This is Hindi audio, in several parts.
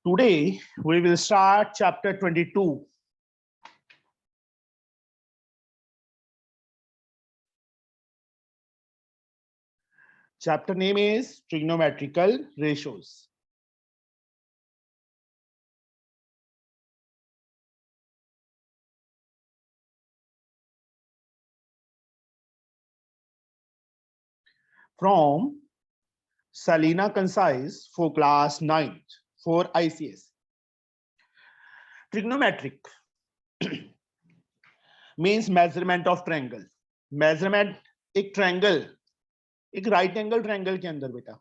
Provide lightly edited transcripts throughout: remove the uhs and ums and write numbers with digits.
Today we will start chapter 22. Chapter name is trigonometrical ratios. From Salina Concise for class 9th for ICS. Trigonometric means measurement of triangle. Measurement एक triangle, एक right angle triangle के अंदर बेटा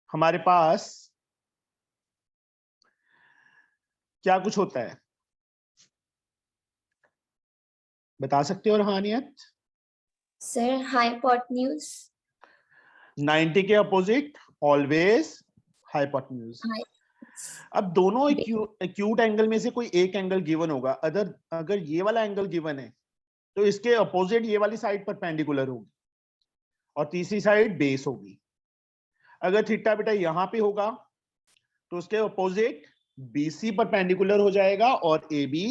हमारे पास क्या कुछ होता है, बता सकते हो रोहानियत? सर हाइपोटेन्यूज 90 के अपोजिट ऑलवेज हाइपोटेन्यूज। अब दोनों एक्यूट एंगल में से कोई एक एंगल गिवन होगा, अगर ये वाला एंगल गिवन है तो इसके अपोजिट ये वाली साइड परपेंडिकुलर होगी और तीसरी साइड बेस होगी। अगर थीटा बेटा यहां पे होगा तो उसके अपोजिट बीसी परपेंडिकुलर हो जाएगा और ए बी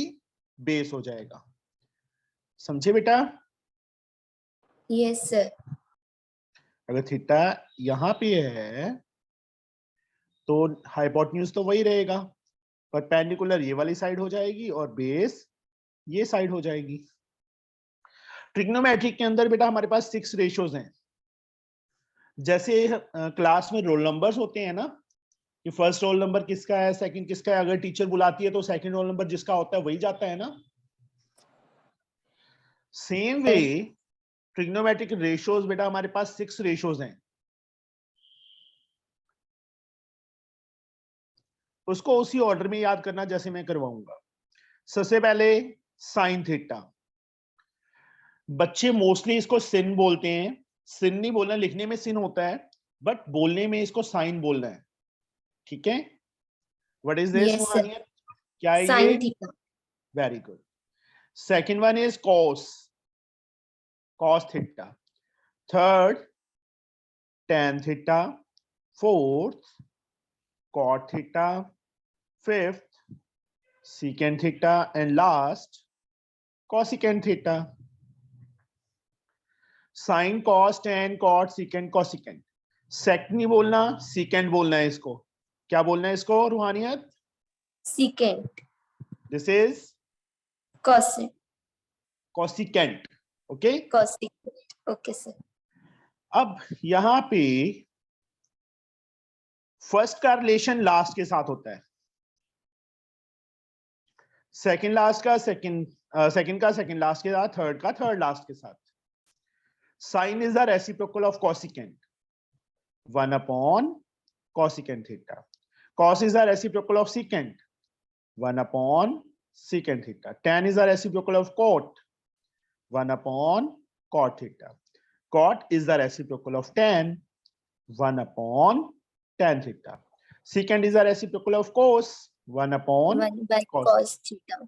बेस हो जाएगा। समझे बेटा? Yes sir. अगर थीटा यहां पे है तो हाइपोटेन्यूज तो वही रहेगा, परपेंडिकुलर ये वाली साइड हो जाएगी और बेस ये साइड हो जाएगी। ट्रिग्नोमेट्रिक के अंदर बेटा हमारे पास 6 रेशियोज हैं। जैसे क्लास में रोल नंबर्स होते हैं ना कि फर्स्ट रोल नंबर किसका है, सेकंड किसका है, अगर टीचर बुलाती है तो सेकंड रोल नंबर जिसका होता है वही जाता है ना। सेम वे ट्रिग्नोमेट्रिक रेशियोज बेटा हमारे पास 6 रेशियोज हैं। उसको उसी ऑर्डर में याद करना जैसे मैं करवाऊंगा। सबसे पहले साइन थीटा, बच्चे मोस्टली इसको सिन बोलते हैं। सिन नहीं बोलना, लिखने में सिन होता है बट बोलने में इसको साइन बोलना है, ठीक है? What is this Roohaniyat? क्या है साइन ये? थीटा। Very good. Second one is cos, cos theta. Third tan theta. Fourth cot theta. Fifth secant theta and last cosecant theta. Sine cos tan cot secant cosecant। Sec नहीं बोलना, secant बोलना है इसको। क्या बोलना है इसको रूहानियत? secant। This is cosecant। Okay, cosecant। Okay sir. अब यहां पे फर्स्ट का रिलेशन लास्ट के साथ होता है, सेकंड लास्ट का सेकंड का सेकंड लास्ट के साथ, थर्ड का थर्ड लास्ट के साथ। Sine is the reciprocal of cosecant, 1 upon cosecant theta. Cos is the reciprocal of secant, 1 upon secant theta. Tan is the reciprocal of cot, 1 upon cot theta. Cot is the reciprocal of tan, 1 upon tan theta. Secant is the reciprocal of cos, 1 upon 1 by cos. cos theta।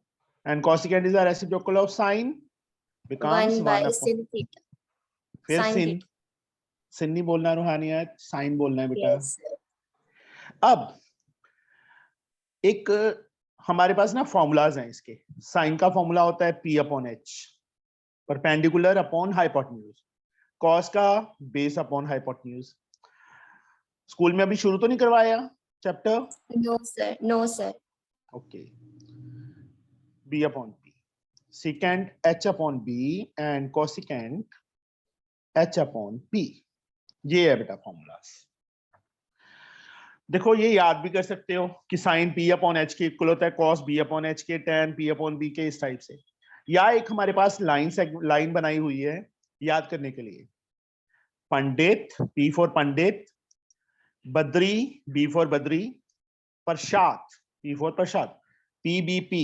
And cosecant is the reciprocal of sin, becomes 1 by 1 upon sin theta। फिर sin sin। theta। sin नहीं बोलना रूहानियत, साइन बोलना है बेटा। Yes sir. अब एक हमारे पास ना फॉर्मूलाज हैं इसके। साइन का फॉर्मूला होता है P upon H, perpendicular upon hypotenuse. Cos का बेस अपॉन हाइपोटेन्यूज। स्कूल में अभी शुरू तो नहीं करवाया chapter? No sir, no sir. Okay, B upon P, secant H upon B and cosecant H upon P। ये है बेटा फॉर्मूलाज। देखो ये याद भी कर सकते हो कि साइन P अपॉन H के इक्वल होता है कॉस B अपॉन H के, tan P अपॉन B के, इस टाइप से। या एक हमारे पास लाइन बनाई हुई है याद करने के लिए। पंडित, P for Pandit, Badri, B for Badri, Prasad, P for Prasad, PBP,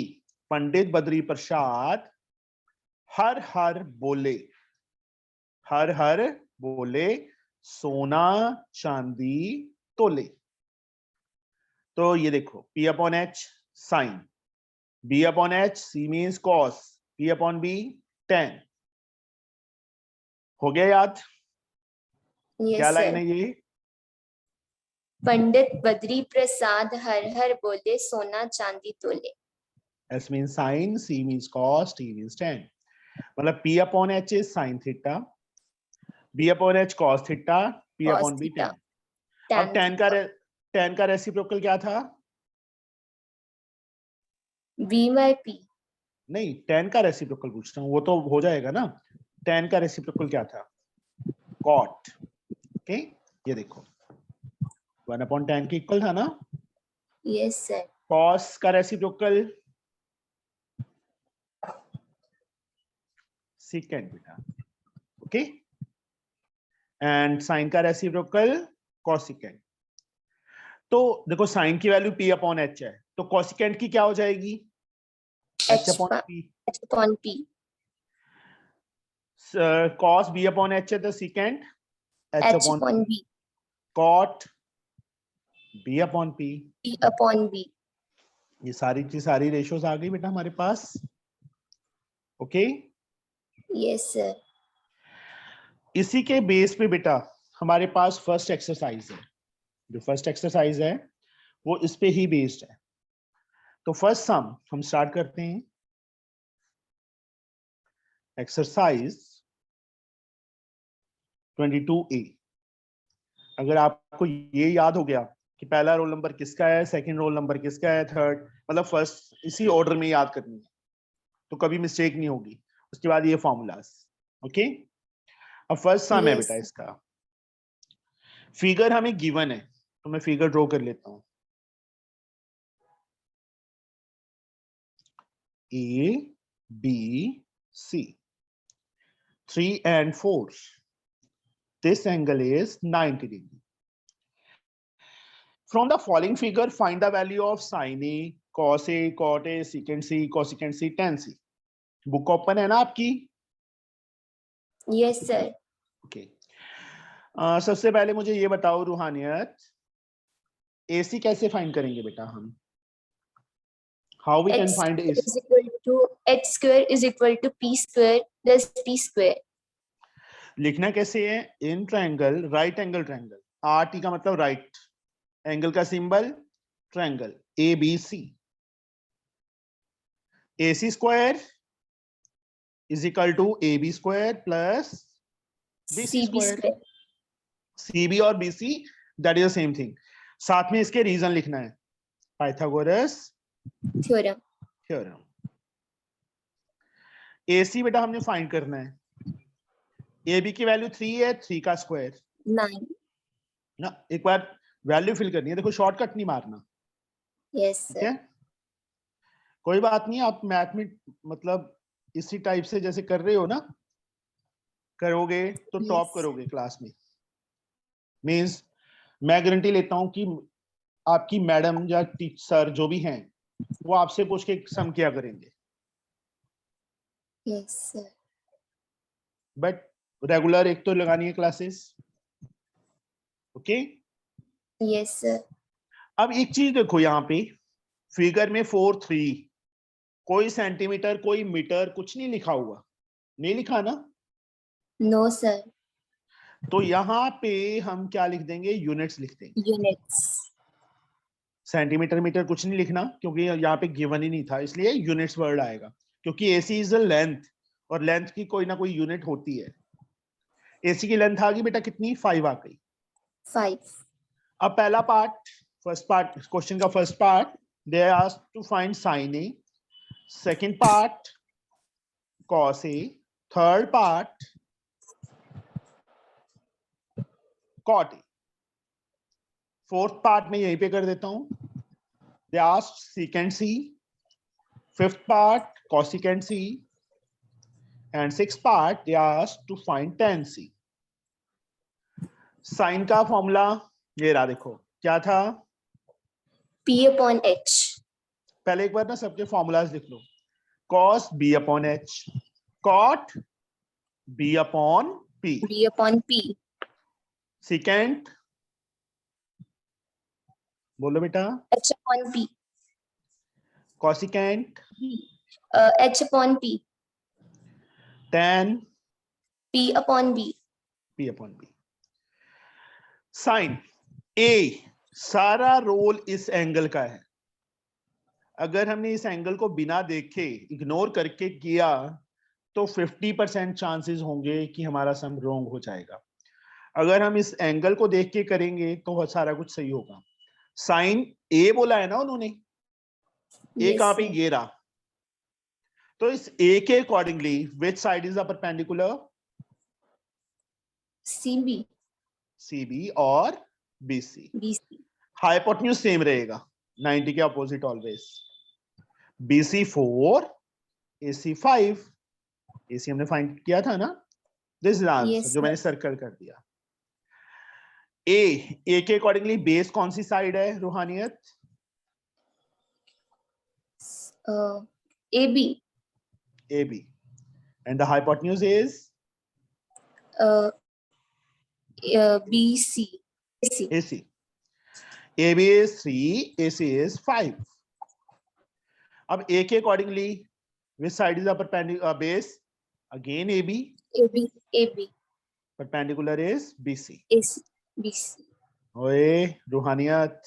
Pandit Badri Prasad हर हर बोले, हर हर बोले सोना चांदी तोले। तो ये देखो P upon H sine, B upon H C means cos, P upon B tan। हो गया याद? यस क्या लाइन सर। है ये? पंडित बद्री प्रसाद हर हर बोले सोना चांदी तोले। S means sin, C means cos, T means tan. मतलब P upon H is sin theta, B upon H cos theta, P Cos upon B theta, tan. अब tan tan का रेसिप्रोकल क्या था? V by P, नहीं, tan का रेसिप्रोकल पूछ रहा हूँ, वो तो हो जाएगा ना. tan का रेसिप्रोकल क्या था? cot. ओके, ये देखो 1 upon tan के इक्वल था ना. yes sir, cos का रेसिप्रोकल secant बेटा. ओके, एंड sin का रेसिप्रोकल cosecant. तो देखो sin की वैल्यू P अपॉन H है, तो cosecant की क्या हो जाएगी? H upon P. H upon P, cos B upon H है तो secant H H upon upon B, cot B upon P. P upon B, ये सारी की सारी रेशियोज आ गई बेटा हमारे पास. ओके, yes sir, इसी के बेस पे बेटा हमारे पास फर्स्ट एक्सरसाइज है. जो फर्स्ट एक्सरसाइज है वो इस पे ही बेस्ड है. तो फर्स्ट सम हम स्टार्ट करते हैं. Exercise 22A. अगर आपको ये याद हो गया कि पहला रोल नंबर किसका है, सेकंड रोल नंबर किसका है, थर्ड, मतलब फर्स्ट इसी ऑर्डर में याद करनी है, तो कभी मिस्टेक नहीं होगी. उसके बाद ये फॉर्मूलाज. ओके, अब फर्स्ट सम है Yes, बेटा. इसका फिगर हमें गिवन है, तो मैं फिगर ड्रॉ कर लेता हूं. A B C 3 and 4. This angle is 90 degree. From the following figure, find the value of sin A, cos A, cot A, secant C, cosecant C, tan C. Book open है ना आपकी? yes sir, okay. सबसे पहले मुझे ये बताओ रूहानियत, AC कैसे फाइंड करेंगे बेटा हम? How we can find AC? is equal to H square is equal to P square plus T square. लिखना कैसे है? In triangle, right angle triangle. RT का मतलब राइट, एंगल का symbol triangle ABC. AC square is equal to AB square plus BC CB square. square, CB और BC that is the same thing. साथ में इसके रीजन लिखना है, पाइथागोरस theorem, थ्योरम. AC बेटा हमने फाइंड करना है. AB की वैल्यू 3 है, 3 का स्क्वायर 9, ना. एक बार वैल्यू फिल करनी है, देखो शॉर्टकट नहीं मारना. yes ठीक sir, है, कोई बात नहीं. आप मैथ में मतलब इसी टाइप से जैसे कर रहे हो ना, करोगे तो टॉप yes, करोगे क्लास में. मींस मैं गारंटी लेता हूं कि आपकी मैडम या टीचर जो भी हैं वो आपसे पूछ के सम किया करेंगे. yes sir, बट रेगुलर एक तो लगानी है क्लासेस. ओके, yes sir, अब एक चीज देखो यहाँ पे फिगर में 4 3, कोई सेंटीमीटर कोई मीटर कुछ नहीं लिखा हुआ, नहीं लिखा ना. no sir, तो यहाँ पे हम क्या लिख देंगे? यूनिट्स लिख देंगे. units, सेंटीमीटर मीटर कुछ नहीं लिखना क्योंकि यहाँ पे गिवन ही नहीं था, इसलिए यूनिट्स वर्ड आएगा. क्योंकि AC इज अ लेंथ, और लेंथ की कोई ना कोई यूनिट होती है. AC की लेंथ आ गई बेटा कितनी? 5 आ गई. 5, अब पहला पार्ट, फर्स्ट पार्ट क्वेश्चन का first part, they are asked to find sin A. Second part cos A. Third part cot A. Fourth part में यहीं पे कर देता हूं. They asked secant C. Fifth part cosecant C. And sixth part they asked to find tan C. Sine का फॉर्मूला ये रहा, देखो क्या था. P upon H, पहले एक बार ना सबके फॉर्मूलाज लिख लो. cos B upon H, cot B upon P, B upon P, secant बोलो बेटा, H upon P, cosecant, H upon P, tan P upon B, P upon B. Sine A सारा रोल इस एंगल का है। अगर हमने इस एंगल को बिना देखे इग्नोर करके किया तो 50% चांसेस होंगे कि हमारा सम रॉन्ग हो जाएगा। अगर हम इस एंगल को देख के करेंगे तो सारा कुछ सही होगा। साइन ए बोला है ना उन्होंने, ए Yes, कहां पे, sir. ये रहा। तो इस ए के accordingly which side is the perpendicular? CB, CB और बीसी। BC. हाइपोटेन्यूज सेम रहेगा 90 के opposite always. BC 4, AC 5। AC हमने फाइंड किया था ना, दिस इज आंसर Yes, जो मैंने sir. सर्कल कर दिया। ए के अकॉर्डिंगली बेस कौन सी साइड है रूहानियत? AB, AB। And the hypotenuse is BC, AC. AC। AB is 3, AC is 5। अब A के accordingly which side is the perpendicular base? Again AB, AB, perpendicular is BC। AC, BC. ओए रूहानियत,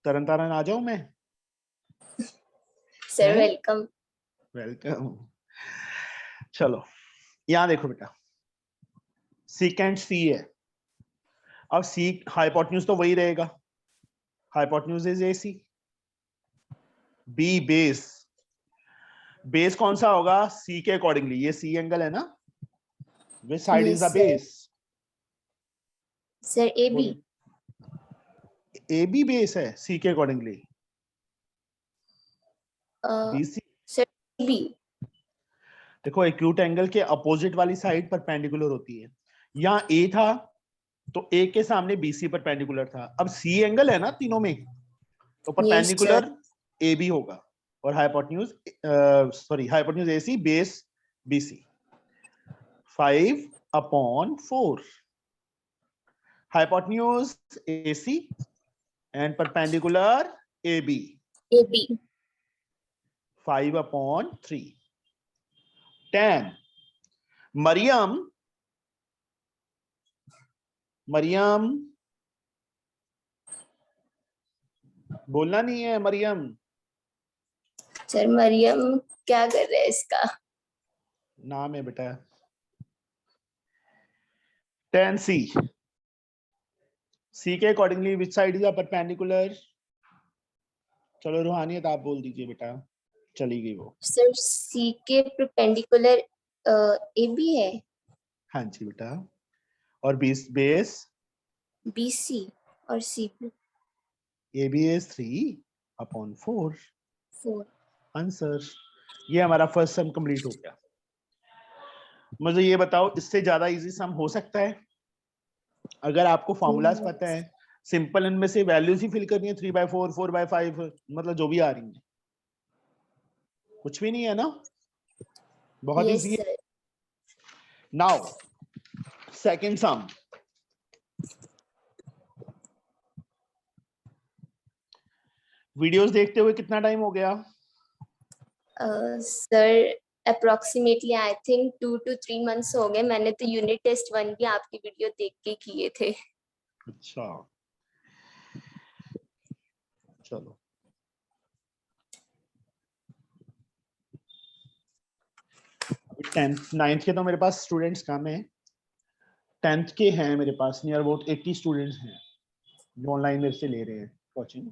तरन तारन आ जाऊं मैं? Sir, हैं? welcome. वेलकम। चलो यहां देखो बेटा, सीकेंट सी है। अब सी हाइपोटेन्यूज तो वही रहेगा, hypotenuse is AC। B base, base कौन सा होगा सी के अकॉर्डिंगली? ये सी एंगल है ना, which side is Yes, the sir. Base? Sir, AB. A B base है सी के अकॉर्डिंगली। BC Sir, B. देखो एक्यूट एंगल के अपोजिट वाली साइड परपेंडिकुलर होती है। यहाँ ए था तो ए के सामने BC परपेंडिकुलर था। अब सी एंगल है ना तीनों में, तो Yes, sir. परपेंडिकुलर AB होगा और hypotenuse hypotenuse AC base BC। 5/4 hypotenuse AC and perpendicular AB। AB. 5/3 tan Maryam बोलना नहीं है मरियम, Sir, मरियम क्या कर रहे हैं इसका? नाम है बेटा। tan C के accordingly which side is the perpendicular? चलो रूहानियत आप बोल दीजिए बेटा, चली गई वो। Sir, C के perpendicular AB है, हाँ जी बेटा, और बेस BC और CB AB is 3/4। 4. आंसर, ये हमारा फर्स्ट सम कंप्लीट हो गया। मुझे ये बताओ इससे ज्यादा इजी सम हो सकता है? अगर आपको फॉर्मूलाज पता है, सिंपल इनमें से वैल्यूज ही फिल करनी है, 3/4, 4/5, मतलब जो भी आ रही है, कुछ भी नहीं है ना, बहुत Yes, इजी है। sir. नाउ सेकंड सम, वीडियोस देखते हुए कितना टाइम हो गया? Sir, approximately I think 2 to 3 months हो गए। मैंने तो यूनिट टेस्ट 1 भी आपकी वीडियो देख के किए थे। अच्छा चलो, अभी 10th 9th के तो मेरे पास स्टूडेंट्स कम है, 10th के हैं मेरे पास नियर अबाउट 80 स्टूडेंट्स हैं जो ऑनलाइन मेरे से ले रहे हैं कोचिंग,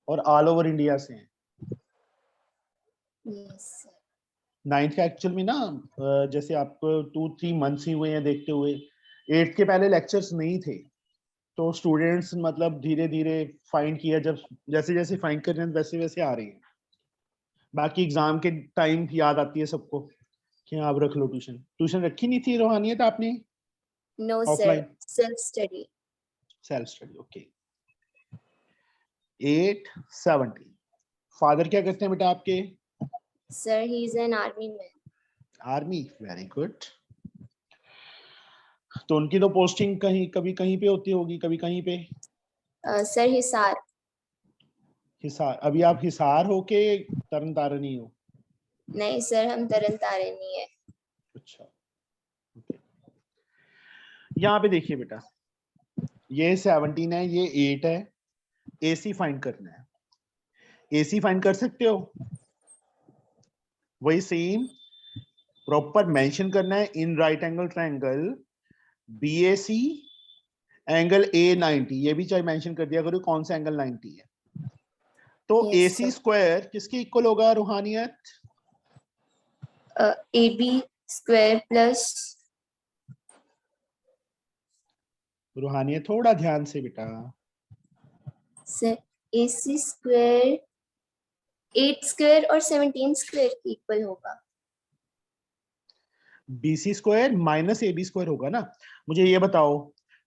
और ऑल ओवर इंडिया से हैं। Yes, sir. 9th का एक्चुअल में ना जैसे आपको 2-3 मंथ्स ही हुए हैं देखते हुए, 8th के पहले लेक्चर्स नहीं थे, तो स्टूडेंट्स मतलब धीरे धीरे फाइंड किया, जब जैसे जैसे फाइंड कर रहे हैं वैसे वैसे आ रही है। बाकी एग्जाम के टाइम याद आती है सबको कि आप रख लो ट्यूशन। ट्यूशन रखी नहीं थी रूहानियत आपने? No, sir. Offline Self study. Self study, okay. 870। Father क्या करते हैं बेटा आपके? Sir, he is an army man. Army, very good. तो उनकी तो पोस्टिंग कहीं कभी कहीं पे होती होगी, कभी कहीं पे। Sir, हिसार। हिसार, अभी आप हिसार हो के तरन तारनी हो? नहीं सर, हम तरन तारे नहीं है। अच्छा, okay. यहाँ पे देखिए बेटा, ये 17 है, ये 8 है, AC फाइंड करना है। AC फाइंड कर सकते हो? वही सेम प्रॉपर मेंशन करना है, इन right angle triangle BAC angle A90, ये भी चाहे मेंशन कर दिया करो कौन सा एंगल 90 है। तो Yes, AC sir. स्क्वायर किसके इक्वल होगा रूहानियत? AB square plus रूहानियत थोड़ा ध्यान से बेटा। sir, AC square 8 square और 17 square के इक्वल होगा। BC square minus AB square होगा ना। मुझे ये बताओ,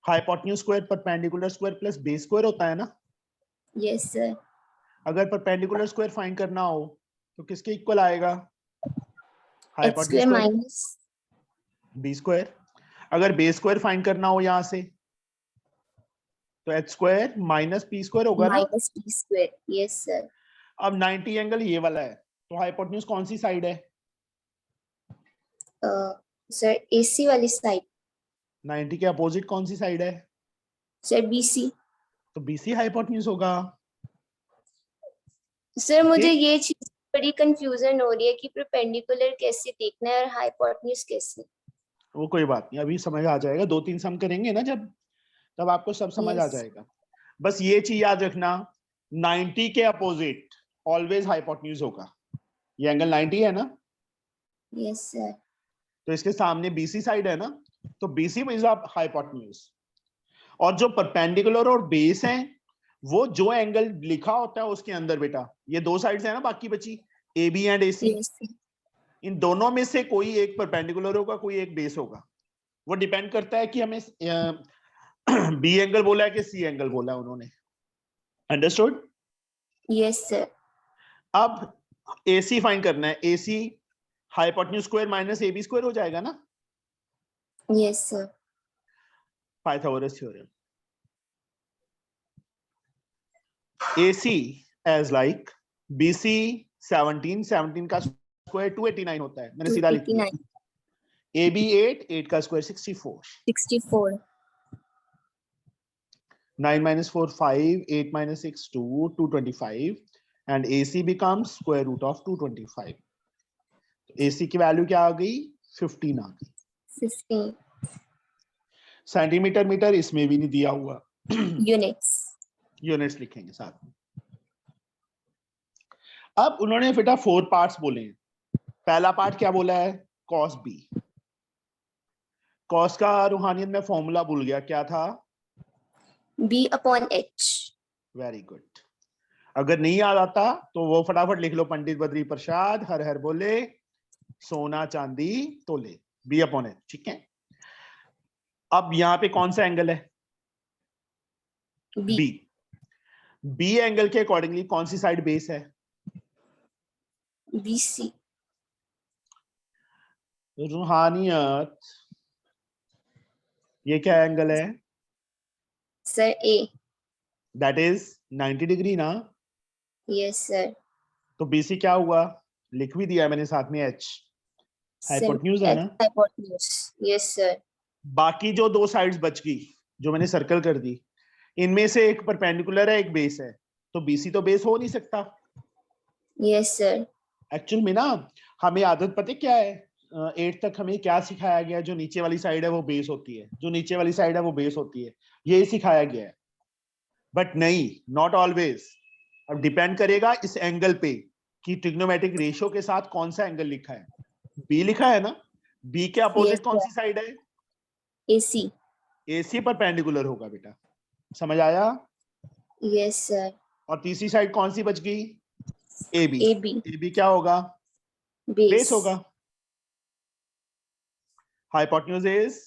hypotenuse square perpendicular square plus base square होता है ना। Yes, sir. अगर परपेंडिकुलर स्क्वायर फाइंड करना हो तो किसके इक्वल आएगा? H hypotenuse square square minus B square. अगर बेस स्क्वायर फाइंड करना हो यहां से तो H square minus P square होगा ना। minus P square. Yes, sir. अब 90 एंगल ये वाला है, तो हाइपोटेन्यूज कौन सी साइड है? Sir, AC वाली साइड 90 के अपोजिट कौन सी साइड है? Sir BC। तो BC हाइपोटेन्यूज होगा। सर मुझे ठीक? ये चीज बड़ी कंफ्यूजन हो रही है कि परपेंडिकुलर कैसे देखना है और हाइपोटेन्यूज कैसे। वो कोई बात नहीं, अभी समझ आ जाएगा, 2-3 सम करेंगे ना जब, तब आपको सब समझ आ Yes. जाएगा। बस ये चीज याद रखना, 90 के अपोजिट ऑलवेज हाइपोटेन्यूज होगा। ये एंगल 90 है ना, Yes, sir. तो इसके सामने BC साइड है ना, तो BC इज ऑफ हाइपोटेन्यूज। और जो परपेंडिकुलर और बेस है वो जो एंगल लिखा होता है उसके अंदर बेटा, ये दो साइड्स है ना बाकी बची, AB and AC। Yes, sir. इन दोनों में से कोई एक परपेंडिकुलर होगा, कोई एक बेस होगा। वो डिपेंड करता है कि हमें B एंगल बोला है कि C एंगल बोला है उन्होंने। अंडरस्टूड? Yes, sir. अब AC फाइंड करना है। AC hypotenuse square minus AB square हो जाएगा ना, Yes, sir. Pythagoras theorem. AC as like BC 17 का स्क्वायर 289 होता है, मैंने सीधा लिख दिया। 289. AB 8 का square 64, 64. 9 minus 4 5, 8 minus 6 2, 225, and AC becomes square root of 225. AC की वैल्यू क्या आ गई? 15 आ गई। 15 सेंटीमीटर मीटर इसमें भी नहीं दिया हुआ, units. यूनिट्स लिखेंगे साथ में। अब उन्होंने बेटा 4 पार्ट्स बोले हैं। पहला पार्ट क्या बोला है? cos B। cos का रूहानियत में फॉर्मूला भूल गया, क्या था? B upon H. Very good. अगर नहीं याद आता तो वो फटाफट लिख लो, पंडित बद्री प्रसाद हर हर बोले, सोना चांदी तोले, बी अपॉन एच। ठीक है, अब यहां पे कौन सा एंगल है? B. बी। बी एंगल के अकॉर्डिंगली कौन सी साइड बेस है? BC. रूहानियत, ये क्या एंगल है? Sir A. That is 90 degree ना। Yes, sir. तो बीसी क्या हुआ? लिख भी दिया मैंने साथ में, एच हाइपोटेन्यूज है ना। Hypotenuse. Yes, sir. बाकी जो दो साइड्स बच गई जो मैंने सर्कल कर दी, इनमें से एक परपेंडिकुलर है एक बेस है, तो बीसी तो बेस हो नहीं सकता। Yes, sir. एक्चुअल में ना हमें आदत पता क्या है, 8 तक हमें क्या सिखाया गया? जो नीचे वाली साइड है वो बेस होती है, जो नीचे वाली साइड है वो बेस होती है, ये सिखाया गया है। बट नहीं, नॉट ऑलवेज। अब डिपेंड करेगा इस एंगल पे कि ट्रिग्नोमेट्रिक रेशियो के साथ कौन सा एंगल लिखा है। बी लिखा है ना, बी के अपोजिट Yes, कौन sir. सी साइड है? AC. AC परपेंडिकुलर होगा बेटा, समझ आया? Yes, sir. और तीसरी साइड कौन सी बच गई? AB। AB. AB क्या होगा? Base Base. होगा। Hypotenuse is,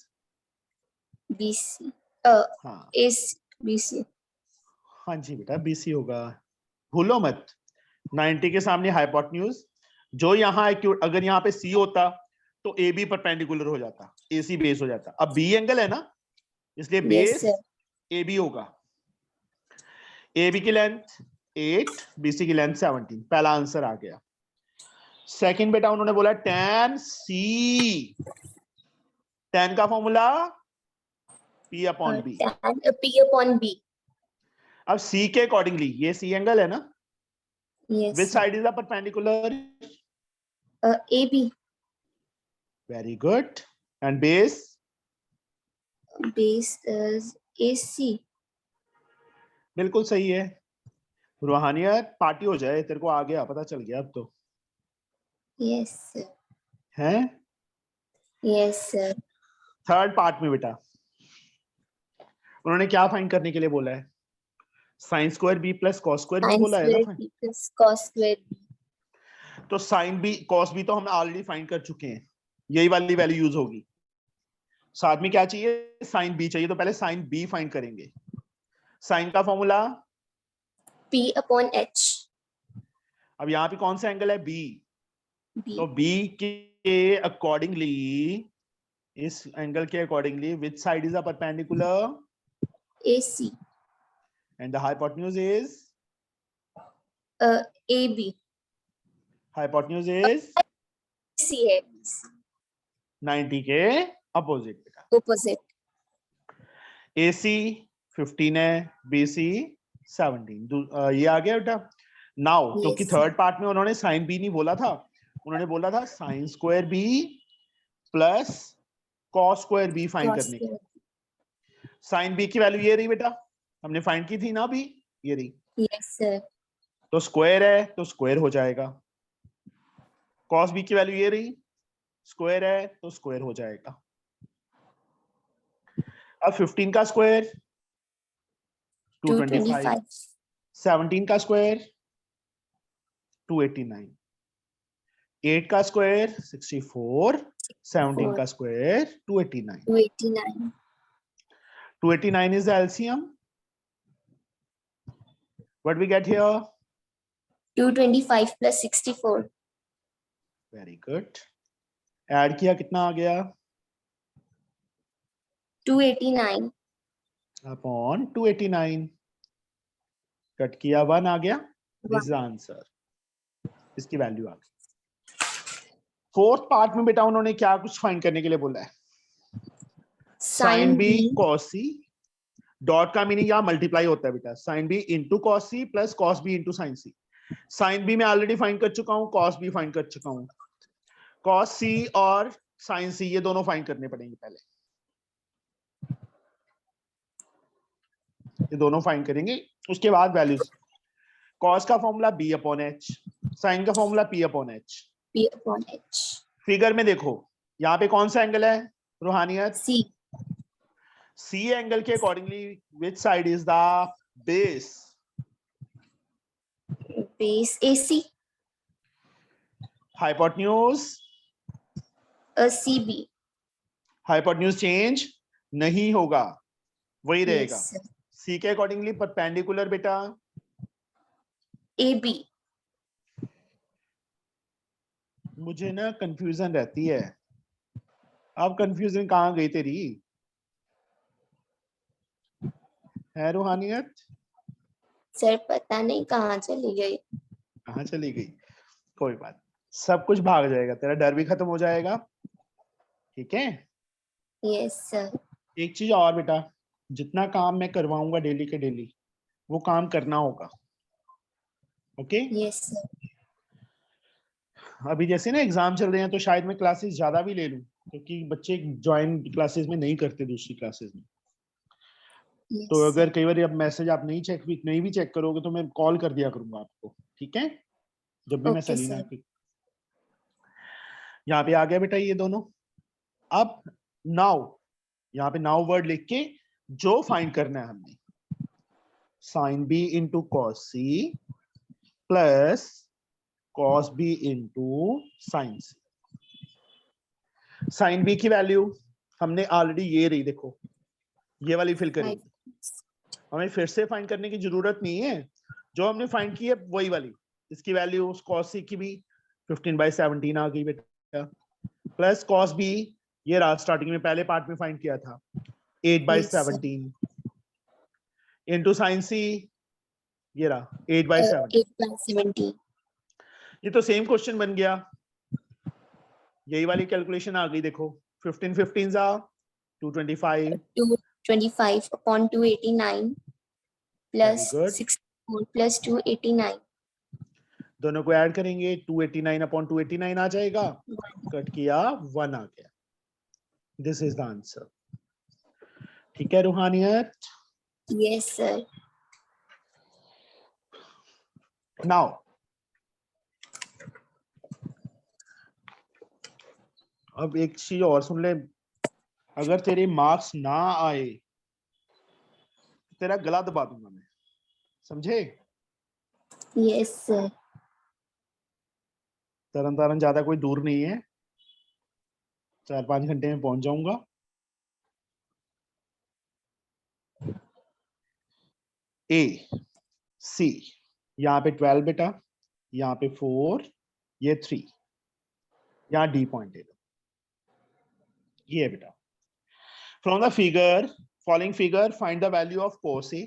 BC. हाँ AC. BC. हाँ जी बेटा, BC होगा, भूलो मत। 90 के सामने हाइपोटेन्यूज, जो यहाँ अगर यहाँ पे C होता तो AB परपेंडिकुलर हो जाता, AC बेस हो जाता। अब B एंगल है ना, इसलिए Yes, बेस sir. AB होगा। AB की लेंथ 8, BC की लेंथ 17, पहला आंसर आ गया। सेकंड बेटा उन्होंने बोला tan C, tan का formula P upon B। tan P upon B. अब C के अकॉर्डिंगली, ये C एंगल है ना, Yes. which side is the perpendicular? AB. Very good. And base? Base is AC. बिल्कुल सही है। रूहानियत, पार्टी हो जाए, तेरे को आ गया, पता चल गया अब तो। Yes, sir. हैं? Yes, sir. थर्ड पार्ट में बेटा उन्होंने क्या फाइंड करने के लिए बोला है? Sine square B plus cos square B Sin बोला है square ना। B plus cos square B. तो साइन बी कॉस बी तो हम ऑलरेडी फाइंड कर चुके हैं, यही वाली वैल्यू यूज होगी। साथ में क्या चाहिए? साइन बी चाहिए, तो पहले साइन बी फाइंड करेंगे। साइन का फॉर्मूला, P upon H. अब यहाँ पे कौन सा एंगल है? बी। B. तो बी के अकॉर्डिंगली, इस एंगल के accordingly which side is the perpendicular AC. And the hypotenuse is, AB. Hypotenuse is C है 90 के अपोजिट बेटा। opposite. AC 15 है, BC 17। ये आ गया बेटा। नाउ क्योंकि Yes. थर्ड पार्ट में उन्होंने साइन बी नहीं बोला था, उन्होंने बोला था sine square B plus cos square B find Cos करने के। square. साइन बी की वैल्यू ये रही बेटा, हमने फाइंड की थी ना अभी, ये रही। Yes, sir. तो स्क्वायर है तो स्क्वायर हो जाएगा। कॉस बी की वैल्यू ये रही, स्क्वायर है तो स्क्वायर हो जाएगा। अब 15 का स्क्वायर 225, 17 का स्क्वायर 289, 8 का स्क्वायर 64, 17 का square 289। 289. 289 is the LCM. What we get here? 225 plus 64. Very good. Add किया कितना आ गया? 289. Upon 289. कट किया 1 आ गया। This is the answer. इसकी वैल्यू आ गई। फोर्थ पार्ट में बेटा उन्होंने क्या कुछ फाइंड करने के लिए बोला है? Sine b cos c, dot का मीनिंग यहाँ मल्टीप्लाई होता है बेटा। Sine b into cos c plus cos b into sine c. Sine b में ऑलरेडी फाइंड कर चुका हूँ, कॉस बी फाइंड कर चुका हूँ। कॉस सी और साइन सी ये दोनों फाइंड करने पड़ेंगे पहले, ये दोनों फाइंड करेंगे, उसके बाद वैल्यूज। कॉस का formula b upon h, sine का formula p upon h. P upon H. Figure में देखो यहाँ पे कौन सा एंगल है रूहानियत? C. सी एंगल के accordingly which side is the base? Base AC. Hypotenuse, CB. Hypotenuse change नहीं होगा, वही रहेगा। Yes, sir. सी के अकॉर्डिंगली परपेंडिकुलर बेटा AB. मुझे ना कंफ्यूजन रहती है, अब कंफ्यूजन कहाँ गई तेरी है रूहानियत? सर पता नहीं कहाँ चली गई। कहाँ चली गई? कोई बात, सब कुछ भाग जाएगा, तेरा डर भी खत्म हो जाएगा, ठीक है? Yes, sir. एक चीज और बेटा, जितना काम मैं करवाऊंगा डेली के डेली वो काम करना होगा, ओके? Yes, sir. अभी जैसे ना एग्जाम चल रहे हैं तो शायद मैं क्लासेस ज्यादा भी ले लूं, क्योंकि बच्चे ज्वाइन क्लासेस में नहीं करते दूसरी क्लासेस में। Yes, तो sir. अगर कई बार अब मैसेज आप नहीं भी चेक करोगे तो मैं कॉल कर दिया करूंगा आपको, ठीक है? जब भी मैं Okay, सलीना sir. की। यहाँ पे आ गया बेटा ये दोनों। अब नाउ, यहाँ पे नाउ वर्ड लिख के जो फाइंड करना है हमने, sine b into cos c plus cos b into sine c. Sine B की वैल्यू हमने ऑलरेडी ये रही, देखो ये वाली फिल करेंगे, हमें फिर से फाइंड करने की जरूरत नहीं है, जो हमने फाइंड की है वही वाली। इसकी वैल्यू कॉस सी की भी 15/17 आ गई बेटा, प्लस कॉस बी ये रहा स्टार्टिंग में पहले पार्ट में फाइंड किया था 8/17 इंटू साइन सी ये रहा 8/17। 8/17. ये तो सेम क्वेश्चन बन गया, यही वाली कैलकुलेशन आ गई। देखो 15 15 225 25 upon 289 plus good. 64 plus 289. दोनों को ऐड करेंगे 289 अपॉन 289 आ जाएगा, कट किया 1 आ गया। This is the answer. ठीक है रूहानियत। Yes, sir. नाउ अब एक चीज और सुन ले, अगर तेरे मार्क्स ना आए तेरा गला दबा दूंगा मैं, समझे? Yes, sir. तरन तारन ज्यादा कोई दूर नहीं है, 4-5 घंटे में पहुंच जाऊंगा। ए सी, यहाँ पे 12 बेटा, यहाँ पे 4, ये 3, यहाँ डी पॉइंट दे दो, ये है बेटा। From the figure, following figure find the value of cos A।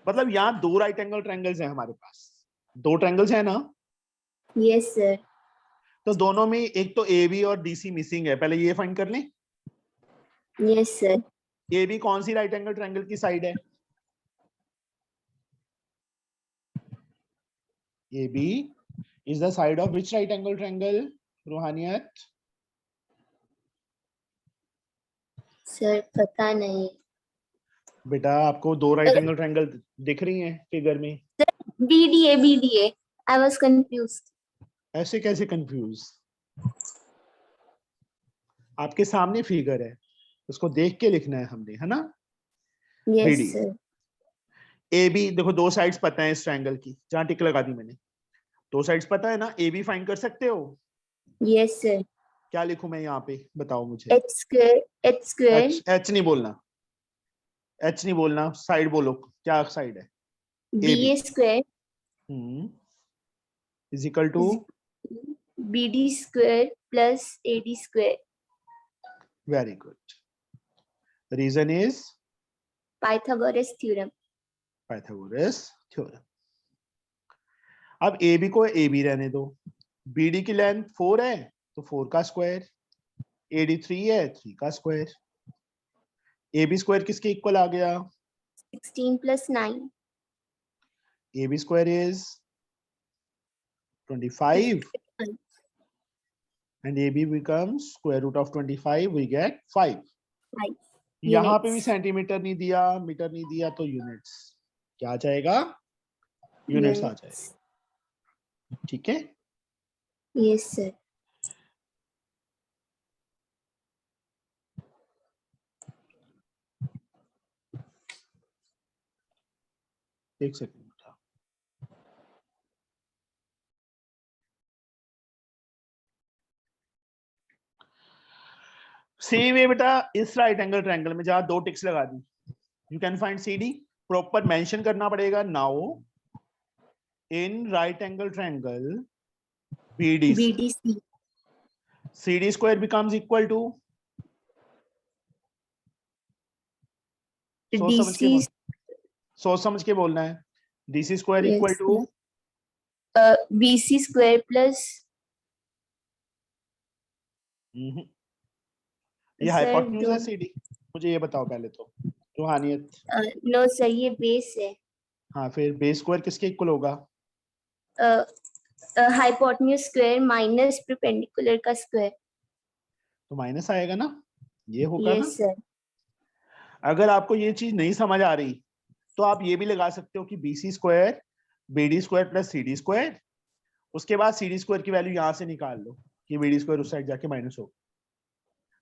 मतलब यहाँ दो राइट एंगल ट्रायंगल्स हैं हमारे पास, दो ट्रायंगल्स है ना, Yes, sir. तो दोनों में एक तो AB और DC मिसिंग है, पहले ये फाइंड कर लें। Yes, sir. AB कौन सी राइट एंगल ट्रायंगल की साइड है? AB is the side of which right angle triangle, रूहानियत? Sir, पता नहीं. बेटा आपको दो राइट एंगल ट्रायंगल दिख रही हैं फिगर में, BDA, BDA. I was confused. ऐसे कैसे कंफ्यूज? आपके सामने फिगर है, उसको देख के लिखना है हमने, है ना? Yes, BD sir. AB, देखो दो साइड्स पता है इस ट्रायंगल की, जहां टिक लगा दी मैंने, दो साइड्स पता है ना, AB फाइंड कर सकते हो? Yes, sir. क्या लिखूं मैं यहाँ पे, बताओ मुझे। H square, H square, H नहीं बोलना, H नहीं बोलना, साइड बोलो, क्या साइड है? BA square is equal to BD square plus AD square. Very good. Reason is Pythagoras theorem. Pythagoras theorem. अब AB को AB रहने दो, BD की लेंथ 4 है तो 4 का स्क्वायर, AD 3 है 3 का स्क्वायर, AB स्क्वायर किसके इक्वल आ गया? 16 plus 9. AB square is 25 and AB becomes square root of 25, we get 5. 5. यहाँ पे भी Units. सेंटीमीटर नहीं दिया, मीटर नहीं दिया, तो यूनिट्स क्या आ जाएगा? यूनिट्स आ जाएगा। ठीक है, Yes, sir. एक सेकंड। सेम है बेटा, इस राइट एंगल ट्रायंगल में जहां दो टिक्स लगा दी, you can find CD। Proper mention करना पड़ेगा, now in right angle triangle BDC, BDC. CD square becomes equal to, सोच समझ के बोल, DC. सोच समझ के बोलना है। DC square Yes, equal to sir. BC square plus. ये Sir, हाइपोटेन्यूज है don't. CD? मुझे ये बताओ पहले तो रूहानियत। No, sir, ये बेस है. हाँ, फिर बेस स्क्वायर किसके इक्वल होगा? हाइपोटेन्यूज स्क्वायर माइनस परपेंडिकुलर का स्क्वायर. तो माइनस आएगा ना, ये होगा ना। Yes, sir. अगर आपको ये चीज नहीं समझ आ रही तो आप ये भी लगा सकते हो कि BC square BD square plus CD square, उसके बाद CD स्क्वायर की वैल्यू यहाँ से निकाल लो कि BD स्क्वायर उस साइड जाके माइनस हो,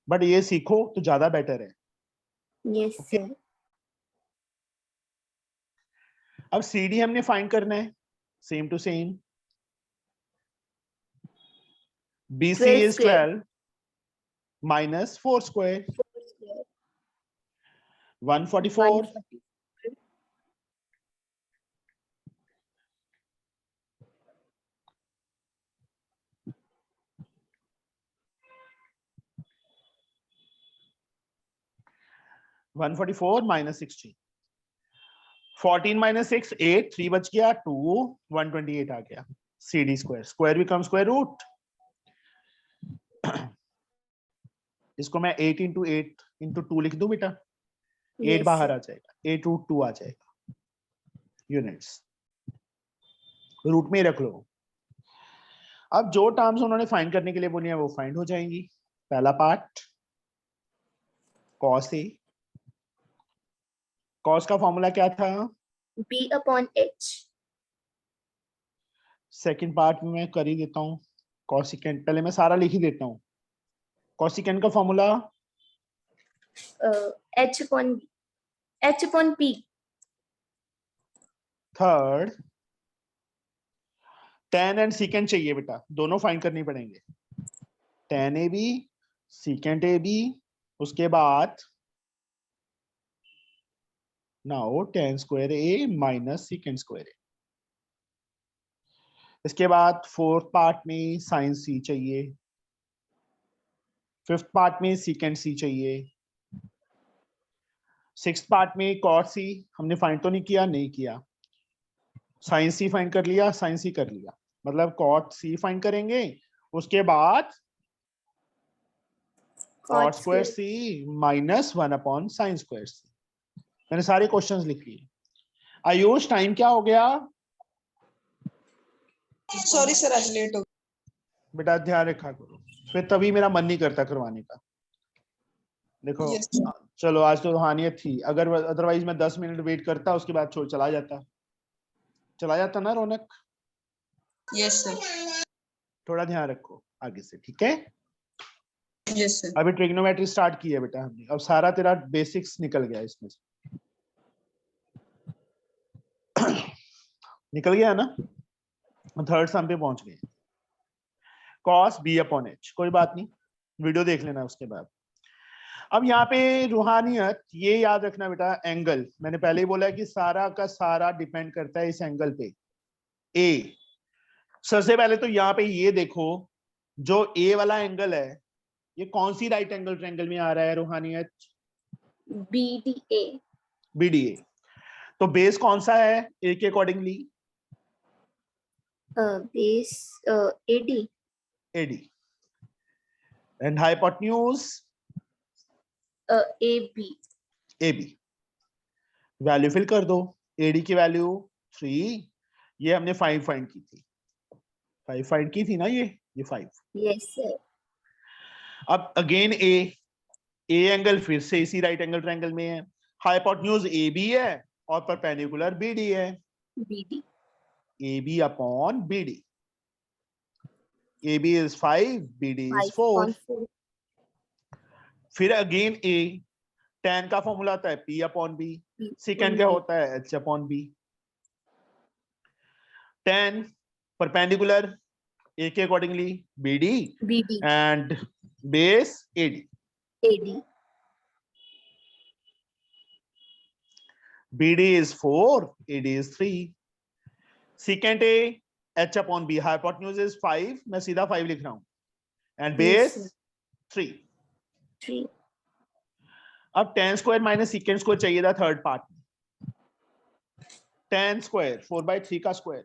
बट ये सीखो तो ज्यादा बेटर है। Yes, Okay? sir. अब CD हमने फाइंड करना है, same to same, BC 12 is square. 12 minus 4 square, 144. 140. minus 16, 14 minus 6 8, 3 बच गया, 2 128 आ गया। CD square, square become square root, इसको मैं 8 into 8 into 2 लिख दूं बेटा, 8 Yes, बाहर sir. आ जाएगा, 8√2 आ जाएगा यूनिट्स, रूट में ही रख लो। अब जो टर्म्स उन्होंने फाइंड करने के लिए बोली है वो फाइंड हो जाएंगी। पहला पार्ट कॉस ए, कॉस का फॉर्मूला क्या था? B upon H. Second part में मैं कर ही देता हूँ, कॉसिकेंट पहले मैं सारा लिख ही देता हूँ। कॉसिकेंट का formula H upon B. H upon P. Third tan and secant चाहिए बेटा, दोनों फाइंड करनी पड़ेंगे। tan A B, secant A B, उसके बाद now tan square A minus secant square A. इसके बाद फोर्थ पार्ट में साइन सी चाहिए, फिफ्थ पार्ट में सीकेंट सी चाहिए, सिक्स्थ पार्ट में कॉस सी हमने फाइंड तो नहीं किया, नहीं किया। साइन सी फाइंड कर लिया, साइन सी कर लिया, मतलब कॉट सी फाइंड करेंगे, उसके बाद कॉट Cot स्क्वायर square. सी माइनस 1 अपॉन साइन स्क्वायर सी। मैंने सारे क्वेश्चंस लिख लिए। आयुष टाइम क्या हो गया सॉरी सर, आज लेट हो बेटा? ध्यान रखा करो, फिर तभी मेरा मन नहीं करता करवाने का। देखो Yes, sir. चलो आज तो रूहानियत थी, अगर अदरवाइज मैं 10 मिनट वेट करता, उसके बाद छोड़ चला जाता ना रौनक। Yes, sir. थोड़ा ध्यान रखो आगे से, ठीक है? Yes, sir. अभी ट्रिग्नोमेट्री स्टार्ट की है बेटा हमने, अब सारा तेरा बेसिक्स निकल गया इसमें से। निकल गया ना? थर्ड सम पे पहुंच गए। कॉस बी अपॉन एच, कोई बात नहीं, वीडियो देख लेना उसके बाद। अब यहाँ पे रूहानियत, ये याद रखना बेटा, एंगल मैंने पहले ही बोला है कि सारा का सारा डिपेंड करता है इस एंगल पे ए। सबसे पहले तो यहाँ पे ये देखो, जो ए वाला एंगल है ये कौन सी राइट एंगल ट्रायंगल में आ रहा है रूहानियत? BDA. बीडीए। तो बेस कौन सा है ए के accordingly? Base AD. AD. And hypotenuse AB. AB. Value fill कर दो, एडी की वैल्यू 3, ये हमने 5 फाइंड की थी, 5 फाइंड की थी ना, ये 5। Yes, sir. अब अगेन ए एंगल फिर से इसी राइट एंगल ट्रायंगल में है, हाइपोटेन्यूज ए बी है और परपेंडिकुलर बी डी है, BD. A b upon b d. A b is 5, b d is 5 upon 4। 4. फिर अगेन ए, tan का फॉर्मूला होता है P upon b, P second upon क्या B. होता है H upon b. tan perpendicular a के accordingly b D BD. And base a d. AD. BD is 4, AD is 3. Secant A, H upon B. Hypotenuse is 5. मैं सीधा 5 लिख रहा हूँ. And base Yes, 3. 3. अब tan square minus secant square चाहिए था थर्ड पार्ट में. tan square 4/3 का स्क्वायर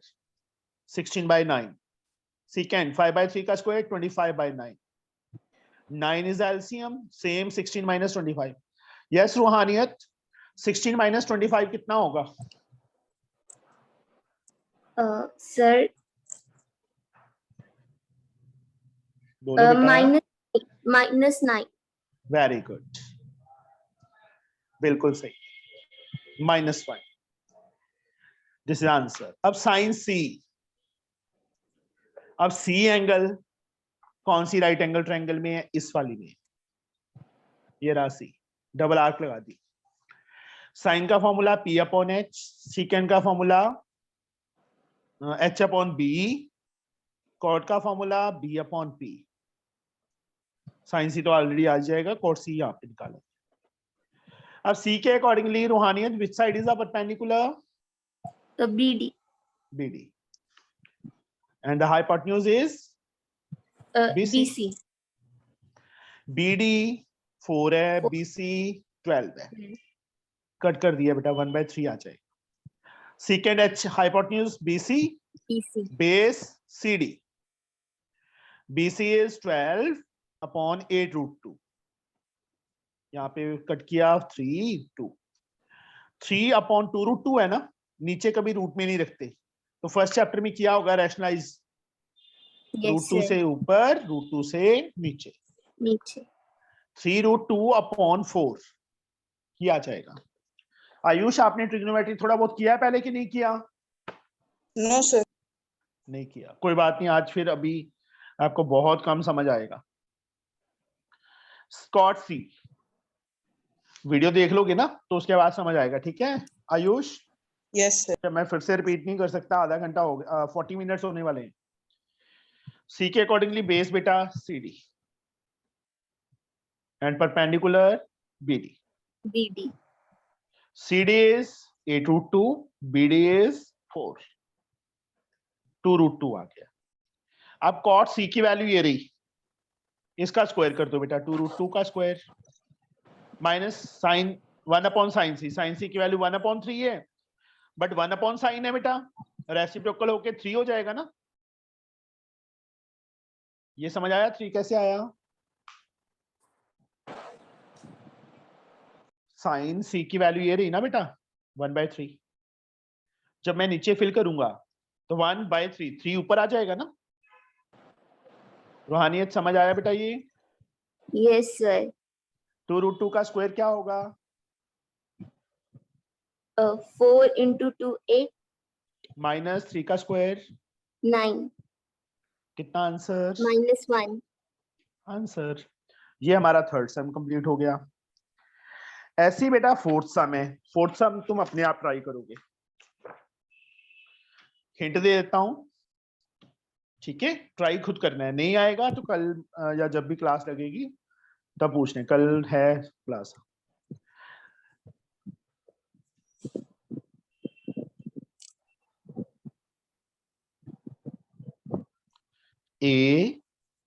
16/9. Secant 5/3 का square 25/9. 9 is LCM, same 16 minus 25. Yes, रूहानियत 16 minus 25 कितना होगा? Sir, बोलो बेटा. -9. वेरी गुड, बिल्कुल सही, -1. This is answer. अब साइन सी, अब सी एंगल कौन सी राइट एंगल ट्रायंगल में है? इस वाली में. ये रहा सी, डबल आर्क लगा दी. साइन का formula P upon h, secant का formula H upon b, cot का formula B upon P. Sine c तो ऑलरेडी आ जाएगा, कॉट सी यहाँ पे निकालें. अब सी के अकॉर्डिंगली रूहानियत which side is the perpendicular? BD. BD. And the hypotenuse is BC. BD 4 है, BC 12 है. कट कर दिया बेटा, 1/3 आ जाएगा. Secant H hypotenuse BC, BC. base CD. BC is 12 upon 8√2. यहाँ पे कट किया 3, 2. 3/2 √2 है ना, नीचे कभी रूट में नहीं रखते, तो फर्स्ट चैप्टर में किया होगा रैशनलाइज, Yes, √2 sir. से ऊपर √2 से नीचे, नीचे. 3√2/4 किया जाएगा। आयुष आपने ट्रिग्नोमेट्री थोड़ा बहुत किया है पहले कि नहीं किया? No, sir. नहीं किया, कोई बात नहीं, आज फिर अभी आपको बहुत कम समझ आएगा। स्कॉट सी वीडियो देख लोगे ना तो उसके बाद समझ आएगा, ठीक है आयुष? Yes, sir. मैं फिर से रिपीट नहीं कर सकता, आधा घंटा हो गया, 40 मिनट्स होने वाले हैं। सी के अकॉर्डिंगली बेस बेटा C D and perpendicular B D. BD. CD is 8√2, BD is 4, 2√2 आ गया। अब cot C की वैल्यू ये रही, इसका स्क्वायर कर दो बेटा, 2√2 का square minus sine 1/sin C, sin C की वैल्यू 1/3 है, बट 1/sin है बेटा, रेसिप्रोकल होके 3 हो जाएगा ना। ये समझ आया 3 कैसे आया? साइन C की वैल्यू ये रही ना बेटा 1/3, जब मैं नीचे फिल करूंगा तो 1/3, 3 ऊपर आ जाएगा ना। रूहानियत समझ आया बेटा? ये Yes, sir. 2√2 का स्क्वायर क्या होगा? 4 into 2, 8, माइनस 3 का स्क्वायर 9, कितना आंसर? -1. आंसर। ये हमारा थर्ड सम कंप्लीट हो गया। ऐसी बेटा फोर्थ सम है, फोर्थ सम तुम अपने आप ट्राई करोगे, हिंट दे देता हूं, ठीक है? ट्राई खुद करना है, नहीं आएगा तो कल या जब भी क्लास लगेगी तब पूछने, कल है class. A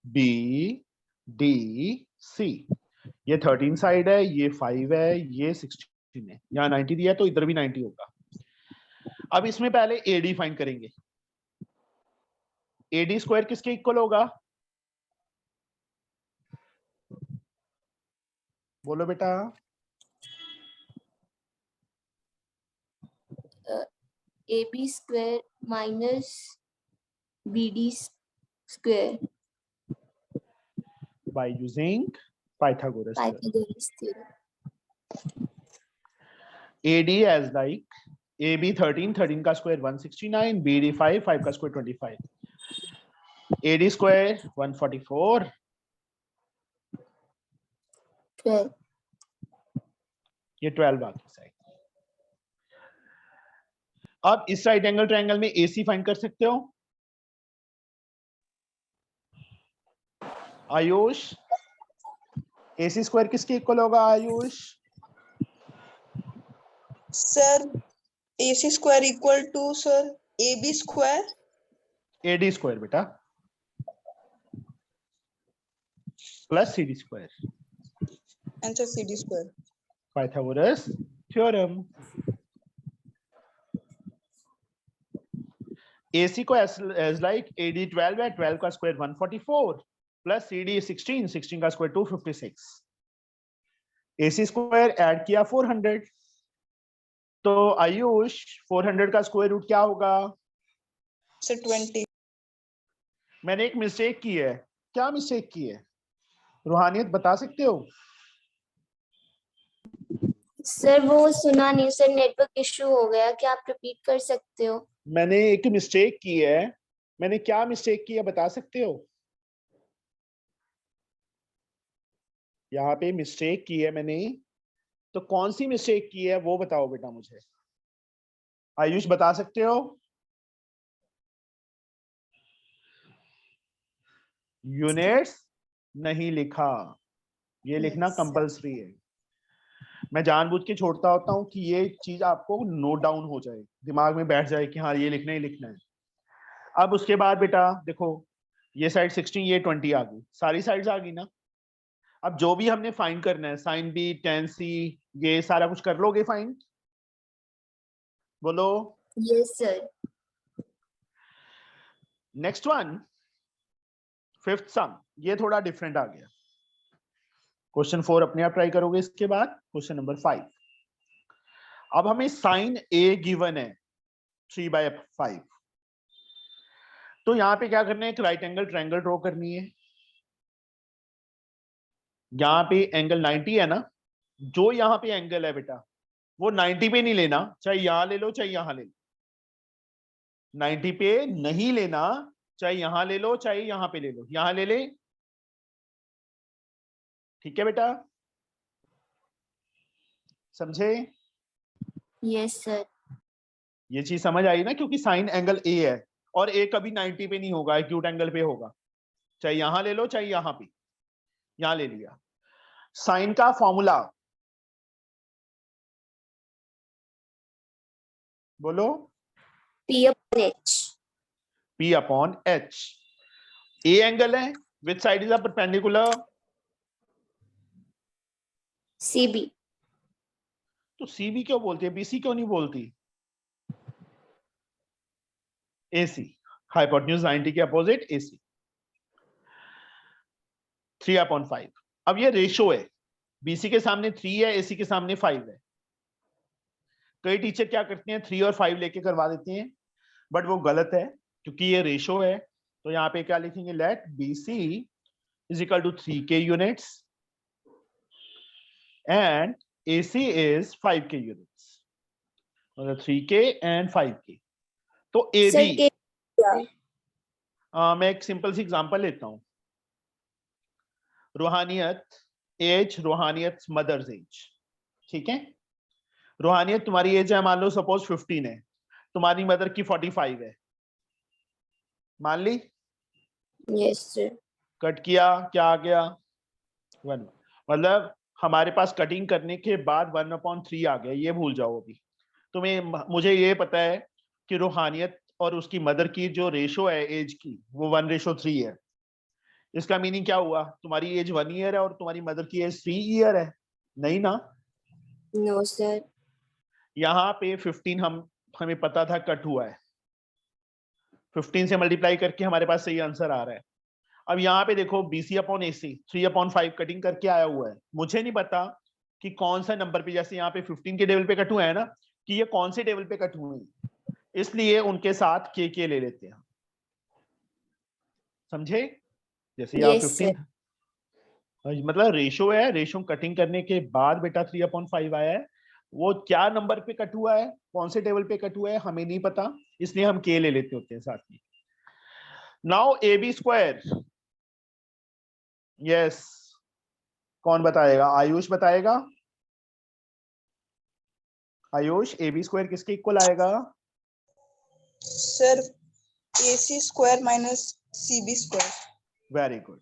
B D C, ये 13 साइड है, ये 5 है, ये 16 है, यहाँ 90 दिया है तो इधर भी 90 होगा। अब इसमें पहले एडी फाइंड करेंगे। एडी स्क्वायर किसके इक्वल होगा? बोलो बेटा। AB square minus BD square. By using Pythagoras theorem. Pythagoras theorem. AD as like AB 13 का स्क्वायर 169, BD 5 का स्क्वायर 25, AD स्क्वायर 144, 12. ये 12 बाकी साइड। अब इस राइट एंगल ट्रायंगल में AC फाइंड कर सकते हो आयुष? AC स्क्वायर किसके इक्वल होगा Ayush? Sir, AC square equal to, sir, AB square. AD square बेटा plus CD square, Answer CD square. Pythagoras theorem। AC को as like AD 12 है, 12 का स्क्वायर 144 प्लस CD 16, 16 का स्क्वायर 256, AC स्क्वायर ऐड किया 400, तो आयुष 400 का स्क्वायर रूट क्या होगा? Sir, 20. मैंने एक मिस्टेक की है, क्या मिस्टेक की है रूहानियत बता सकते हो? सर वो सुना नहीं सर, नेटवर्क इशू हो गया, क्या आप रिपीट कर सकते हो? मैंने एक मिस्टेक की है, मैंने क्या मिस्टेक की है बता सकते हो? यहाँ पे मिस्टेक की है मैंने, तो कौन सी मिस्टेक की है वो बताओ बेटा मुझे। आयुष बता सकते हो? यूनिट्स नहीं लिखा, ये लिखना Yes, कंपल्सरी है। मैं जानबूझ के छोड़ता होता हूँ कि ये चीज आपको नोट डाउन हो जाए, दिमाग में बैठ जाए कि हाँ ये लिखना ही लिखना है। अब उसके बाद बेटा देखो, ये साइड 16, ये 20 आ गई, सारी साइड्स आ गई ना। अब जो भी हमने फाइंड करना है, साइन बी, टेन सी, ये सारा कुछ कर लोगे फाइंड? बोलो। yes sir. Next one, fifth सम, ये थोड़ा डिफरेंट आ गया। क्वेश्चन 4 अपने आप ट्राई करोगे, इसके बाद क्वेश्चन नंबर 5। अब हमें साइन ए गिवन है 3/5, तो यहाँ पे क्या करना है, एक राइट एंगल ट्रायंगल ड्रॉ करनी है। यहाँ पे एंगल 90 है ना, जो यहाँ पे एंगल है बेटा वो 90 पे नहीं लेना, चाहे यहां ले लो चाहे यहां ले लो, 90 पे नहीं लेना, चाहे यहां ले लो चाहे यहां पे ले लो, यहां ले ले, ठीक है बेटा, समझे? Yes sir. ये चीज समझ आई ना, क्योंकि साइन एंगल ए है और ए कभी 90 पे नहीं होगा, एक्यूट एंगल पे होगा, चाहे यहां ले लो चाहे यहां पे, यहां ले लिया। साइन का फॉर्मूला बोलो, P upon H. P upon h. A angle है, which side is a perpendicular, CB. तो सी बी क्यों बोलती है, बीसी क्यों नहीं बोलती? AC, हाइपोटेन्यूज 90 के अपोजिट AC, 3/5। अब ये रेशो है, BC के सामने 3 है, AC के सामने 5 है। कई टीचर क्या करते हैं 3 और 5 लेके करवा देते हैं, बट वो गलत है, क्योंकि ये रेशो है। तो यहाँ पे क्या लिखेंगे, let BC is equal to 3K units and AC is 5K units, मतलब 3K एंड 5K। तो Sir, AB, K क्या है? मैं एक सिंपल सी एग्जांपल लेता हूं, रूहानियत एज, रूहानियत मदर्स एज, ठीक है? रूहानियत तुम्हारी एज है मान लो सपोज 15 है, तुम्हारी मदर की 45 है, मान ली, Yes sir. कट किया, क्या आ गया 1, मतलब हमारे पास कटिंग करने के बाद 1/3 आ गया, ये भूल जाओ अभी। तुम्हें मुझे ये पता है कि रूहानियत और उसकी मदर की जो रेशो है एज की वो 1:3 है। इसका मीनिंग क्या हुआ, तुम्हारी एज 1 ईयर है और तुम्हारी मदर की एज 3 ईयर है, नहीं ना? No sir. यहाँ पे 15 हमें पता था कट हुआ है, 15 से मल्टीप्लाई करके हमारे पास सही आंसर आ रहा है। अब यहाँ पे देखो BC अपॉन AC 3/5 कटिंग करके आया हुआ है, मुझे नहीं पता कि कौन सा नंबर पे, जैसे यहाँ पे 15 के टेबल पे कट हुआ है ना, कि ये कौन से टेबल पे कट हुए हैं, इसलिए उनके साथ के ले लेते हैं, समझे? जैसे यहाँ Yes sir. 15 मतलब रेशो है, रेशो कटिंग करने के बाद बेटा 3/5 आया है, वो क्या नंबर पे कट हुआ है, कौन से टेबल पे कट हुआ है हमें नहीं पता, इसलिए हम के ले लेते होते हैं साथ में। नाउ AB स्क्वायर, यस, कौन बताएगा, आयुष बताएगा। आयुष AB स्क्वायर किसके इक्वल आएगा? Sir AC square minus CB square. Very good,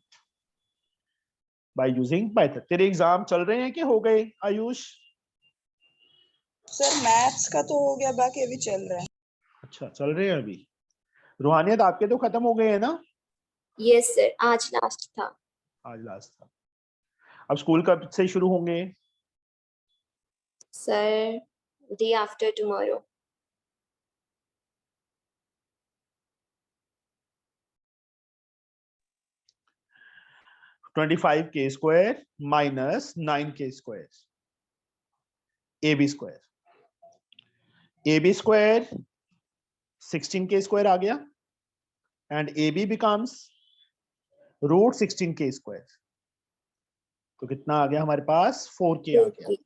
by using Python. तेरे एग्जाम चल रहे हैं कि हो गए आयुष? सर मैथ्स का तो हो गया, बाकी अभी चल रहा है। अच्छा चल रहे हैं अभी। रूहानियत आपके तो खत्म हो गए हैं ना? Yes sir. आज लास्ट था। आज लास्ट था। अब स्कूल कब से शुरू होंगे? Sir, day after tomorrow. 25K square minus 9K square, AB square, AB square 16K square आ गया and AB becomes √16K square, तो कितना आ गया हमारे पास 4K आ गया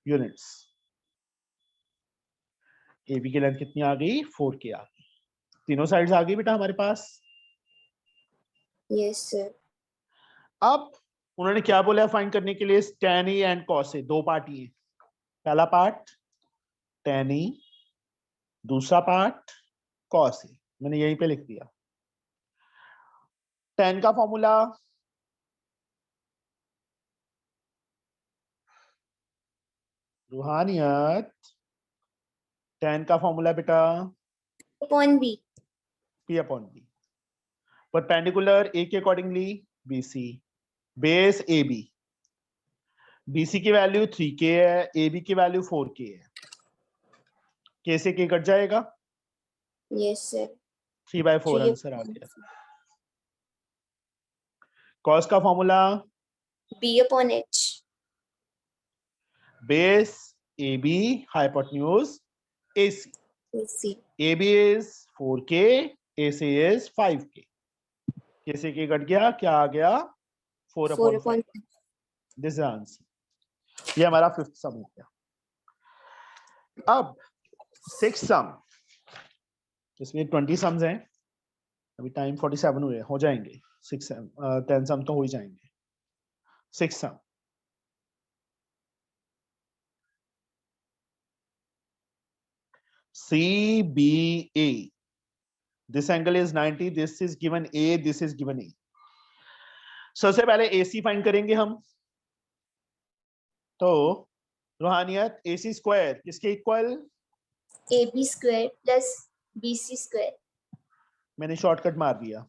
यूनिट्स। AB की लेंथ कितनी आ गई 4K आ गई, तीनों साइड्स आ गई बेटा हमारे पास। Yes sir. अब उन्होंने क्या बोला फाइंड करने के लिए, tan E and cos A, दो पार्ट ही है, पहला पार्ट tan E, दूसरा पार्ट cos A, मैंने यहीं पे लिख दिया। tan का फॉर्मूला रूहानियत, tan का फॉर्मूला बेटा Upon B. P upon B, perpendicular A के accordingly BC, base AB, BC की वैल्यू 3K है, AB की वैल्यू 4K है, K से K कट जाएगा, Yes sir. 3/4 3 आंसर आ गया। cos का formula B upon H. Base AB, hypotenuse AC. AC. AB is 4K, AC is 5K. कैसे के कट गया, क्या आ गया, 4/5. This is answer. ये हमारा 5th सम हो गया. अब 6th सम, इसमें 20 सम्स हैं. अभी टाइम 47 हुए, हो जाएंगे. 10 सम तो हो ही जाएंगे. 6th some. CBA. This angle is 90. This is given A. This is given A. सबसे पहले AC फाइंड करेंगे हम. तो रूहानियत, AC स्क्वायर किसके equal? AB square plus BC square. मैंने शॉर्टकट मार दिया.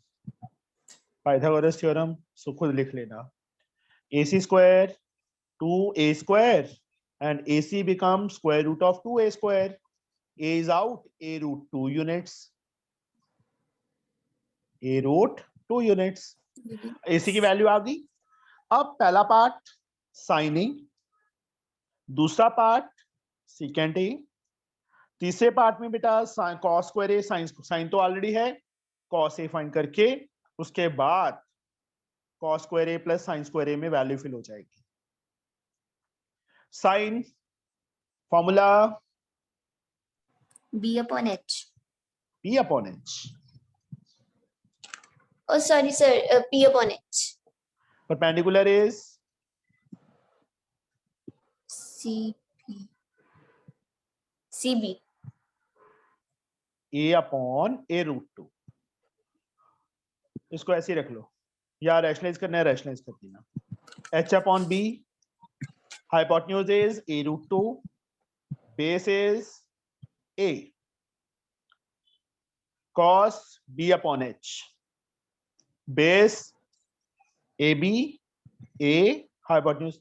पाइथागोरस थ्योरम सो खुद लिख लेना. AC square 2A square and AC becomes square root of 2A square. A is out, A root 2 units. A root 2 units. AC की वैल्यू आ गई. अब पहला पार्ट साइन ए, दूसरा पार्ट सीकेंट ए, तीसरे पार्ट में बेटा कॉस स्क्वायर ए, साइन तो ऑलरेडी है, कॉस ए फाइंड करके उसके बाद cos square A plus sine square A में वैल्यू फिल हो जाएगी. Sine formula B/H. P/H. Oh, sorry, sir. P/H. Perpendicular is CB. A/A root 2. इसको ऐसे ही रख लो, या रैशनलाइज करना है रैशनलाइज कर देना. H/B. Hypotenuse is A root 2. Base is A. Cos B/H. Base AB, A, hypotenuse.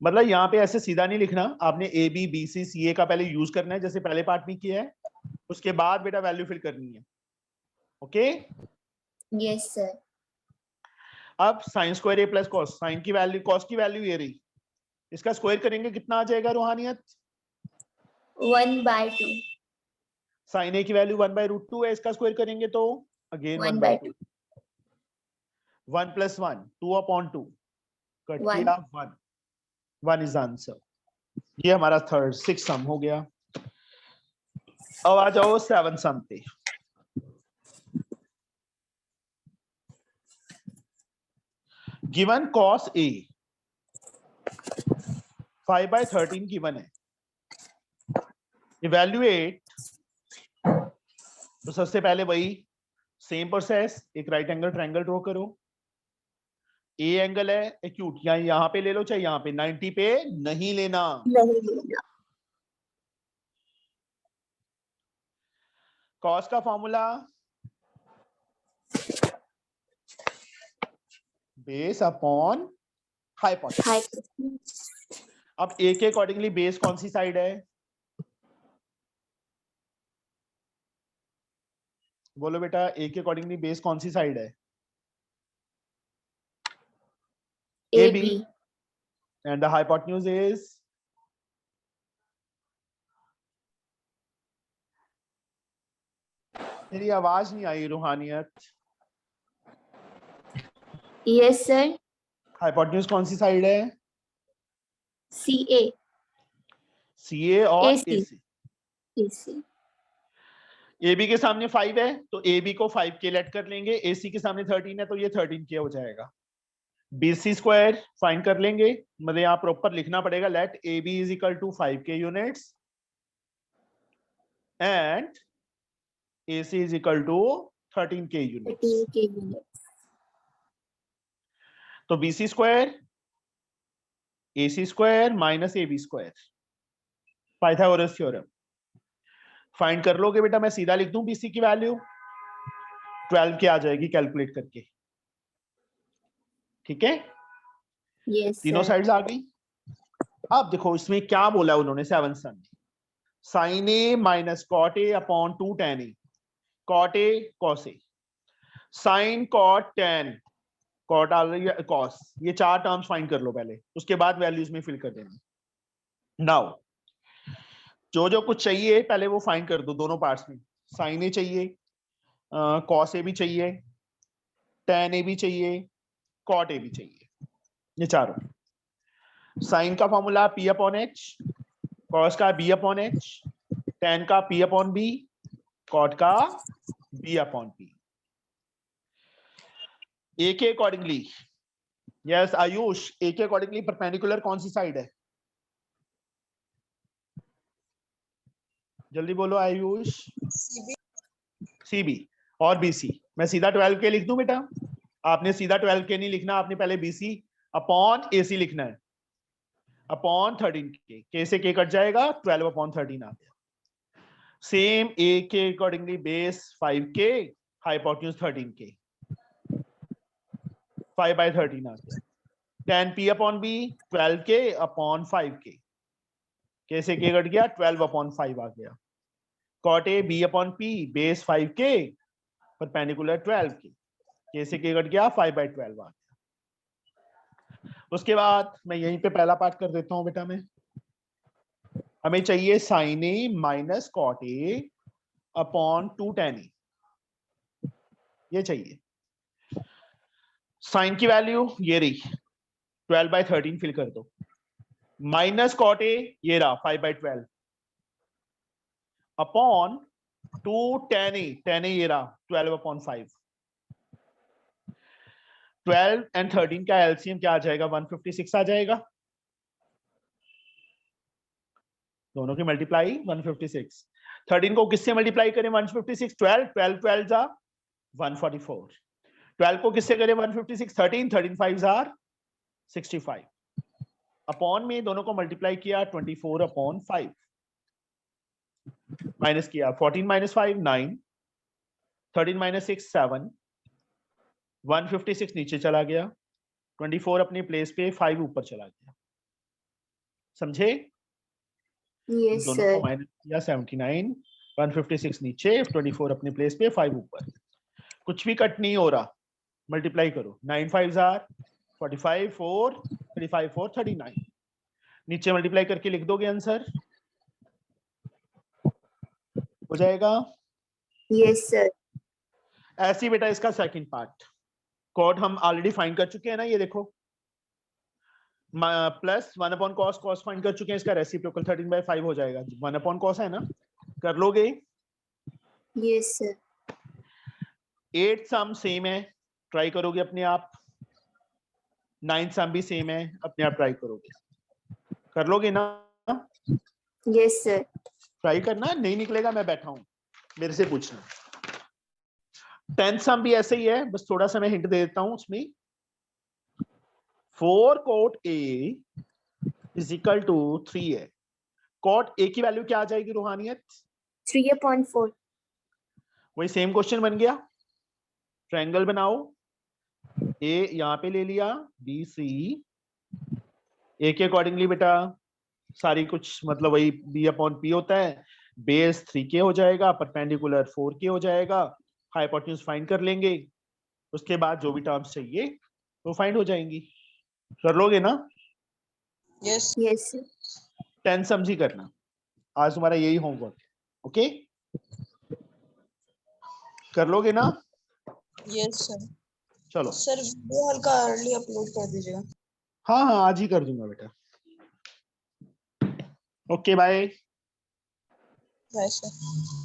मतलब यहाँ पे ऐसे सीधा नहीं लिखना, आपने AB, BC, CA का पहले यूज करना है जैसे पहले पार्ट में किया है, उसके बाद बेटा वैल्यू फिल करनी है. ओके. Yes, sir. अब sign square A plus cos, sign की वैल्यू कॉस की वैल्यू ये रही, इसका स्क्वायर करेंगे कितना आ जाएगा रूहानियत? 1/2. साइन ए की वैल्यू 1/√2 है, इसका स्क्वायर करेंगे तो अगेन 1/2. 1 + 1 2/2 cut One. किया 1. 1 इज आंसर. ये हमारा 6th सम हो गया. अब आ जाओ 7th सम पे. गिवन cos A 5/13 गिवन है. इवैल्यूएट, तो सबसे पहले वही सेम प्रोसेस, एक राइट एंगल ट्रायंगल ड्रॉ करो. ए एंगल है एक्यूट, या यहाँ पे ले लो चाहे यहाँ पे, 90 पे नहीं लेना. कॉस का फॉर्मूला बेस अपॉन हाइपोटेन्यूज. अब ए के अकॉर्डिंगली बेस कौन सी साइड है? बोलो बेटा, ए के अकॉर्डिंगली बेस कौन सी साइड है? AB. And the hypotenuse is मेरी आवाज नहीं आई रूहानियत. Yes, sir. हाइपोटेन्यूज कौन सी साइड है? CA. CA और AC. AC. AC. AB के सामने 5 है तो AB को 5K लेट कर लेंगे, AC के सामने 13 है तो ये 13K हो जाएगा. BC स्क्वायर फाइंड कर लेंगे, मतलब यहाँ प्रॉपर लिखना पड़ेगा, let AB is equal to 5K units and AC is equal to 13K units. 13K units. तो BC square AC square minus AB square, Pythagoras theorem find कर लोगे बेटा. मैं सीधा लिख दूं BC की वैल्यू 12K आ जाएगी कैलकुलेट करके. ठीक है, Yes, तीनों sir. साइड्स आ गई. अब देखो इसमें क्या बोला उन्होंने 7th सम में, sine A minus cot A upon 2 tan A, cot A cos A, sine cot tan cot already cos, ये 4 टर्म्स फाइंड कर लो पहले, उसके बाद वैल्यूज में फिल कर देना. नाउ जो जो कुछ चाहिए पहले वो फाइंड कर दो दोनों पार्ट्स में। साइन ए चाहिए, कॉस ए भी चाहिए, tan ए भी चाहिए, कॉट ए भी चाहिए, ये चारों। साइन का formula P upon H, cos का B अपॉन एच, tan का P अपॉन बी, कॉट का B अपॉन बी। ए के अकॉर्डिंगली, यस आयुष, ए के अकॉर्डिंगली परपेंडिकुलर कौन सी साइड है? जल्दी बोलो आयुष। CB CB और BC। मैं सीधा 12 के लिख दूं बेटा? आपने सीधा 12 के नहीं लिखना, आपने पहले BC अपॉन AC लिखना है, अपॉन 13 के से के कट जाएगा, 12 अपॉन 13 आ गया। सेम A के accordingly base 5K, hypotenuse 13K, 5/13 आ गया। tan P upon B 12K upon 5K, के से के कट गया, 12 अपॉन 5 आ गया। cot A B upon P base 5K, perpendicular 12K, के से के कट गया, 5/12 आ गया। उसके बाद मैं यहीं पे पहला पार्ट कर देता हूं बेटा। मैं हमें चाहिए sin A minus cot A upon 2 tan A, ये चाहिए। साइन की वैल्यू ये रही, 12/13 फिल कर दो, माइनस cot A ये रहा 5/12 अपॉन 2 tan A ये रहा 12 अपॉन 5। 12 एंड 13 का एलसीएम क्या आ जाएगा? 156 आ जाएगा। दोनों की मल्टीप्लाई 156। 13 को किससे मल्टीप्लाई करें? 156, 12 12 जा 144। 12 को किससे करें? 156, 13 5 जार 65। अपॉन में दोनों को मल्टीप्लाई किया 24 अपॉन 5, माइनस किया 14 माइनस 5 9, 13 माइनस 6 7, 156 नीचे चला गया, 24 अपनी प्लेस पे, 5 ऊपर चला गया। समझे? यस दोनों को सर। माइनस किया 79, 156 नीचे, 24 अपनी प्लेस पे, 5 ऊपर। कुछ भी कट नहीं हो रहा, मल्टीप्लाई करो, 9 5 जार 45, 4 35 4 39। नीचे मल्टीप्लाई करके लिख दोगे आंसर, हो जाएगा। Yes sir. ऐसे ही बेटा इसका सेकंड पार्ट, कॉट हम ऑलरेडी फाइंड कर चुके हैं ना, ये देखो plus 1 upon cos, cos find कर चुके हैं, इसका रेसिप्रोकल 13/5 हो जाएगा। 1 अपॉन कॉस है ना, कर लोगे? Yes sir. 8 सम सेम है, ट्राई करोगे अपने आप। 9 सम भी सेम है, अपने आप ट्राई करोगे, कर लोगे ना? Yes sir. ट्राई करना, नहीं निकलेगा मैं बैठा हूं, मेरे से पूछना। 10 सम भी ऐसे ही है, बस थोड़ा सा मैं हिंट दे देता हूं उसमें। 4 cot A is equal to 3 है। cot A की वैल्यू क्या आ जाएगी रूहानियत? 3/4। वही सेम क्वेश्चन बन गया। ट्रायंगल बनाओ, A यहाँ पे ले लिया, BC, A के अकॉर्डिंगली बेटा सारी कुछ मतलब वही B अपॉन P होता है, बेस 3K हो जाएगा, परपेंडिकुलर 4K हो जाएगा, हाइपोटेन्यूज फाइंड कर लेंगे, उसके बाद जो भी टर्म्स चाहिए वो फाइंड हो जाएंगी। कर लोगे ना? Yes yes sir. 10 समझी करना, आज तुम्हारा यही होमवर्क है, ओके? कर लोगे ना? Yes sir. चलो, सर वीडियो हल्का अर्ली अपलोड कर दीजिएगा। हाँ हाँ आज ही कर दूंगा बेटा। Okay bye. Bye sir.